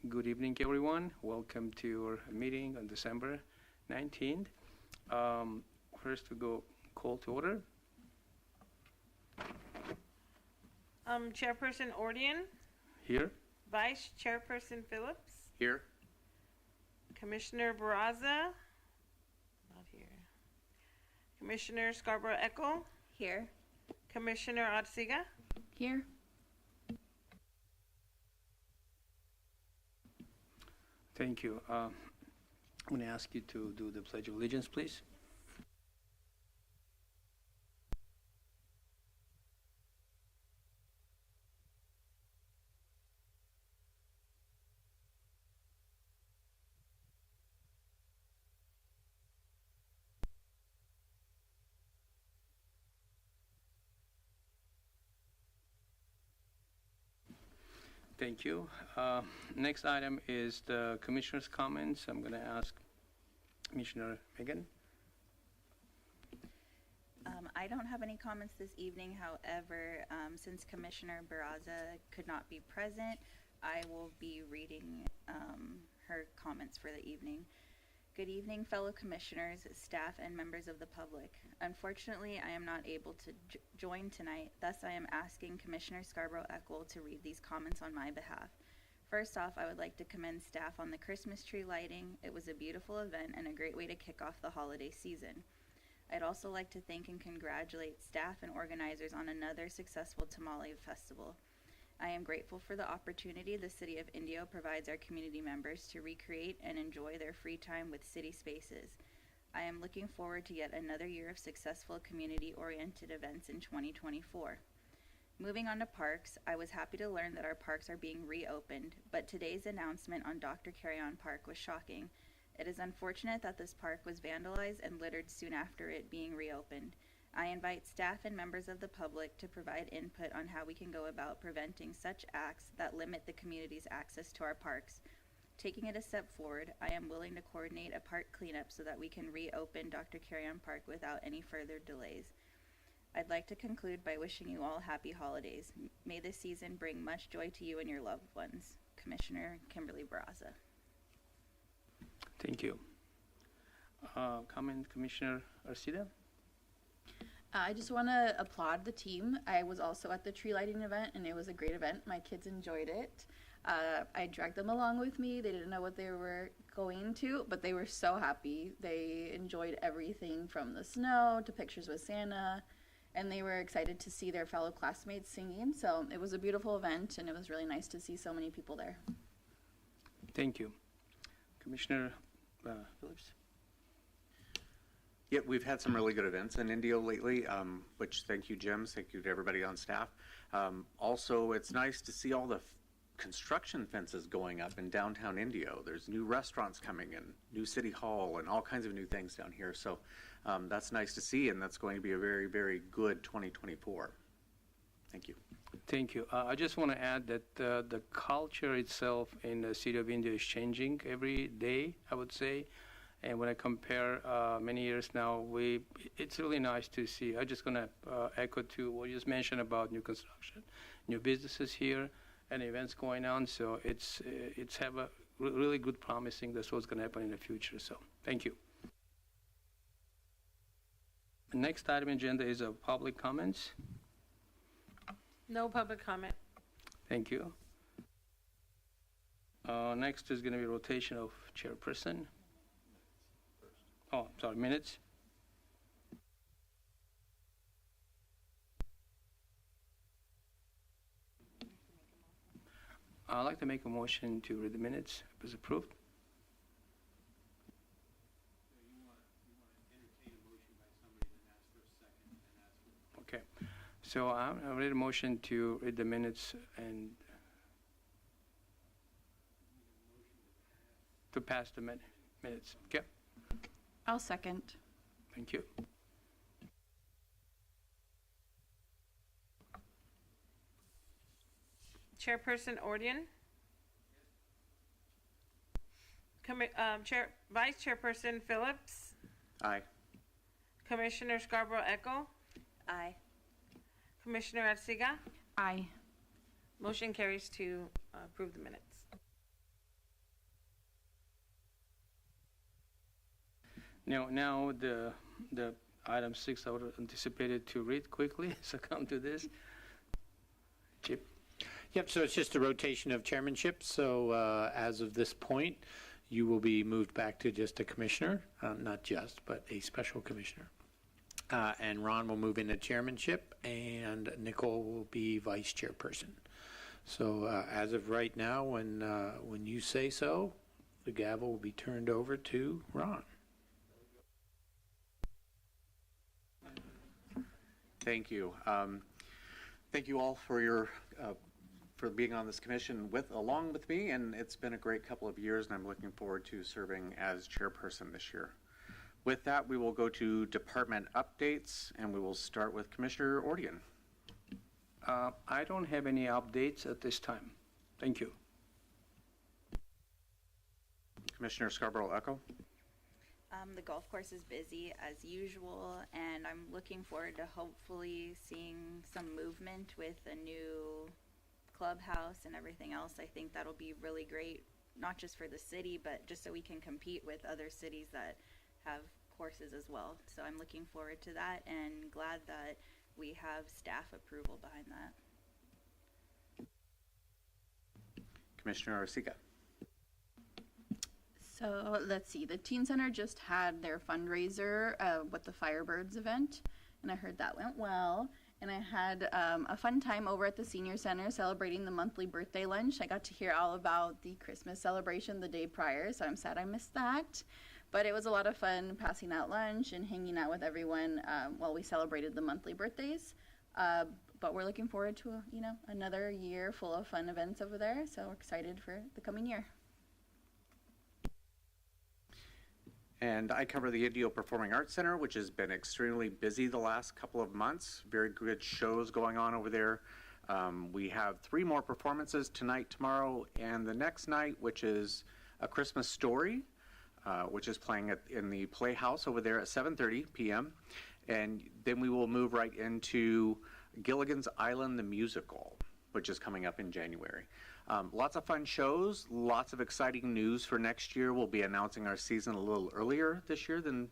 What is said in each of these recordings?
Good evening, everyone. Welcome to our meeting on December 19th. First, we go call to order. Chairperson Ordian, Here. Vice Chairperson Phillips, Here. Commissioner Barraza, not here. Commissioner Scarborough Echo, Here. Commissioner Arcega, Here. Thank you. I'm going to ask you to do the Pledge of Allegiance, please. Thank you. Next item is the commissioner's comments. I'm going to ask Commissioner Megan. I don't have any comments this evening. However, since Commissioner Barraza could not be present, I will be reading her comments for the evening. Good evening, fellow commissioners, staff, and members of the public. Unfortunately, I am not able to join tonight, thus I am asking Commissioner Scarborough Eckl to read these comments on my behalf. First off, I would like to commend staff on the Christmas tree lighting. It was a beautiful event and a great way to kick off the holiday season. I'd also like to thank and congratulate staff and organizers on another successful Tamale Festival. I am grateful for the opportunity the City of Indio provides our community members to recreate and enjoy their free time with city spaces. I am looking forward to yet another year of successful community-oriented events in 2024. Moving on to parks, I was happy to learn that our parks are being reopened, but today's announcement on Dr. Carrion Park was shocking. It is unfortunate that this park was vandalized and littered soon after it being reopened. I invite staff and members of the public to provide input on how we can go about preventing such acts that limit the community's access to our parks. Taking it a step forward, I am willing to coordinate a park cleanup so that we can reopen Dr. Carrion Park without any further delays. I'd like to conclude by wishing you all happy holidays. May this season bring much joy to you and your loved ones. Commissioner Kimberly Barraza. Thank you. Comment, Commissioner Arcega? I just want to applaud the team. I was also at the tree lighting event, and it was a great event. My kids enjoyed it. I dragged them along with me. They didn't know what they were going to, but they were so happy. They enjoyed everything from the snow to pictures with Santa, and they were excited to see their fellow classmates singing. So it was a beautiful event, and it was really nice to see so many people there. Thank you. Commissioner Phillips? Yeah, we've had some really good events in Indio lately, which thank you, Jim. Thank you to everybody on staff. Also, it's nice to see all the construction fences going up in downtown Indio. There's new restaurants coming in, new city hall, and all kinds of new things down here. So that's nice to see, and that's going to be a very, very good 2024. Thank you. Thank you. I just want to add that the culture itself in the City of Indio is changing every day, I would say. And when I compare many years now, it's really nice to see. I'm just going to echo to what you just mentioned about new construction, new businesses here, and events going on. So it's have a really good promising. That's what's going to happen in the future. So thank you. The next item on the agenda is public comments. no public comment. Thank you. Next is going to be rotation of chairperson. Oh, sorry, minutes. I'd like to make a motion to read the minutes. It was approved. Okay. So I read a motion to read the minutes and to pass the minutes. Okay. I'll second. Thank you. Chairperson Ordian, Vice Chairperson Phillips, Aye. Commissioner Scarborough Eckl, Aye. Commissioner Arcega. Aye. Motion carries to approve the minutes. Now the item 6 I would have anticipated to read quickly, so come to this. Chip? Yep, so it's just a rotation of chairmanship. So as of this point, you will be moved back to just a commissioner, not just, but a special commissioner. And Ron will move into chairmanship, and Nicole will be vice chairperson. So as of right now, when you say so, the gavel will be turned over to Ron. Thank you. Thank you all for your for being on this commission along with me, and it's been a great couple of years, and I'm looking forward to serving as chairperson this year. With that, we will go to department updates, and we will start with Commissioner Ordian. I don't have any updates at this time. Thank you. Commissioner Scarborough Echo. The golf course is busy as usual, and I'm looking forward to hopefully seeing some movement with a new clubhouse and everything else. I think that'll be really great, not just for the city, but just so we can compete with other cities that have courses as well. So I'm looking forward to that and glad that we have staff approval behind that. Commissioner Arcega. So let's see, the Teen Center just had their fundraiser with the Firebirds event, and I heard that went well. And I had a fun time over at the Senior Center celebrating the monthly birthday lunch. I got to hear all about the Christmas celebration the day prior, so I'm sad I missed that. But it was a lot of fun passing out lunch and hanging out with everyone while we celebrated the monthly birthdays. But we're looking forward to, another year full of fun events over there, so we're excited for the coming year. And I cover the Indio Performing Arts Center, which has been extremely busy the last couple of months. Very good shows going on over there. We have 3 more performances tonight, tomorrow, and the next night, which is A Christmas Story, which is playing in the Playhouse over there at 7:30 p.m. And then we will move right into Gilligan's Island, the musical, which is coming up in January. Lots of fun shows, lots of exciting news for next year. We'll be announcing our season a little earlier this year than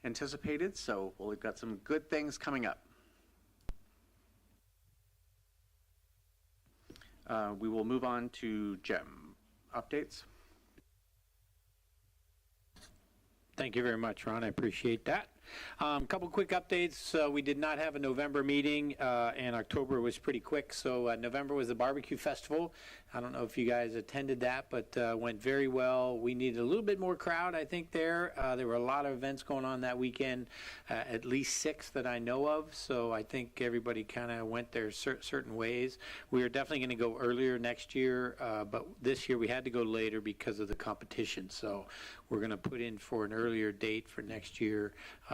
anticipated, so we've got some good things coming up. We will move on to GEM updates. Thank you very much, Ron. I appreciate that. A couple quick updates. We did not have a November meeting, and October was pretty quick. So November was the barbecue festival. I don't know if you guys attended that, but went very well. We needed a little bit more crowd, I think, there. There were a lot of events going on that weekend, at least 6 that I know of. So I think everybody kind of went their certain ways. We are definitely going to go earlier next year, but this year we had to go later because of the competition. So we're going to put in for an earlier date for next year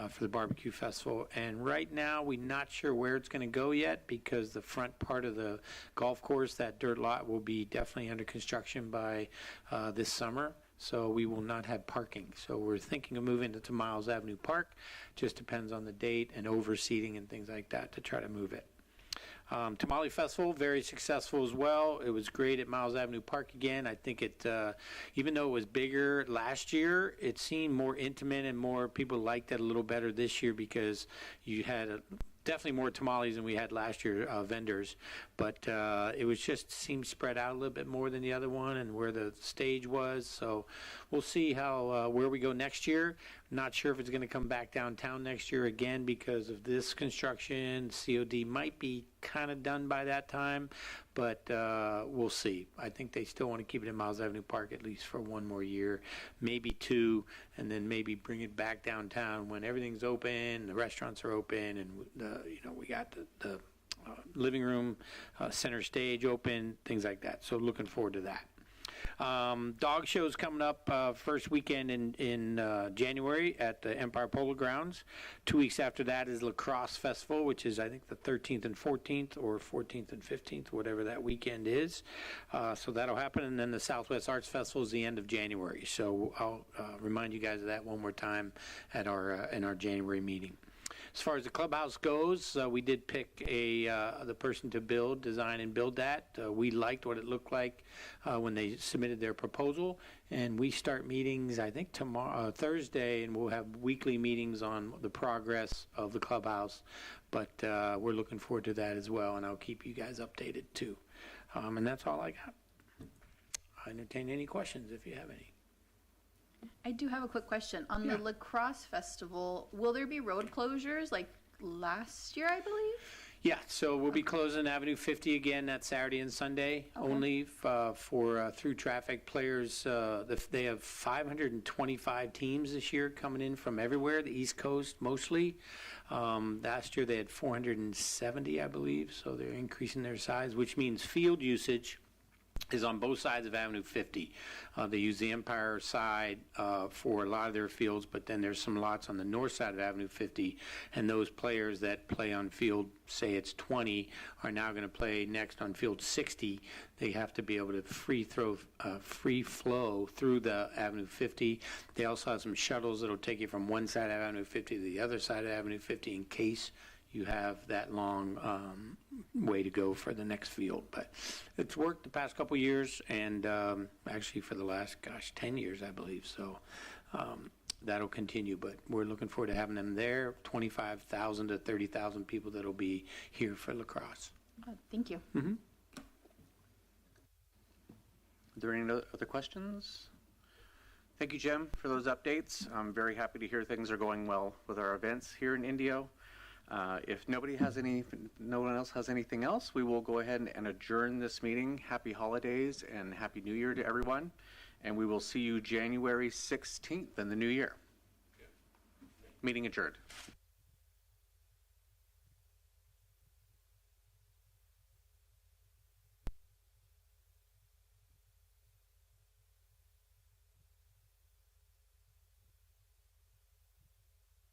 for the barbecue festival. And right now we're not sure where it's going to go yet because the front part of the golf course, that dirt lot, will be definitely under construction by this summer. So we will not have parking. So we're thinking of moving it to Miles Avenue Park. Just depends on the date and overseating and things like that to try to move it. Tamale Festival, very successful as well. It was great at Miles Avenue Park again. I think it, even though it was bigger last year, it seemed more intimate and more people liked it a little better this year because you had definitely more tamales than we had last year, vendors. But it was just seemed spread out a little bit more than the other one and where the stage was. So we'll see how where we go next year. Not sure if it's going to come back downtown next year again because of this construction. COD might be kind of done by that time, but we'll see. I think they still want to keep it in Miles Avenue Park at least for 1 more year, maybe 2, and then maybe bring it back downtown when everything's open, the restaurants are open, and we got the living room, center stage open, things like that. So looking forward to that. Dog shows coming up first weekend in January at the Empire Polo Grounds. 2 weeks after that is Lacrosse Festival, which is I think the 13th and 14th or 14th and 15th, whatever that weekend is. So that'll happen. And then the Southwest Arts Festival is the end of January. So I'll remind you guys of that one more time at our in our January meeting. As far as the clubhouse goes, we did pick the person to design and build that. We liked what it looked like when they submitted their proposal, and we start meetings, I think, Thursday, and we'll have weekly meetings on the progress of the clubhouse. But we're looking forward to that as well, and I'll keep you guys updated too. And that's all I got. I entertain any questions if you have any. I do have a quick question. On Yeah. the lacrosse festival, will there be road closures like last year, I believe? Yeah, so we'll be closing Avenue 50 again that Saturday and Sunday, only for through traffic players. They have 525 teams this year coming in from everywhere, the East Coast mostly. Last year they had 470, I believe, so they're increasing their size, which means field usage is on both sides of Avenue 50. They use the Empire side for a lot of their fields, but then there's some lots on the north side of Avenue 50, and those players that play on field, say it's 20, are now going to play next on field 60. They have to be able to free flow through the Avenue 50. They also have some shuttles that'll take you from one side of Avenue 50 to the other side of Avenue 50 in case you have that long way to go for the next field. But it's worked the past couple years, and actually for the last, 10 years, I believe. So that'll continue, but we're looking forward to having them there, 25,000 to 30,000 people that'll be here for lacrosse. Thank you. Are there any other questions? Thank you, Jim, for those updates. I'm very happy to hear things are going well with our events here in Indio. If no one else has anything else, we will go ahead and adjourn this meeting. Happy holidays and Happy New Year to everyone. And we will see you January 16th in the new year. Meeting adjourned.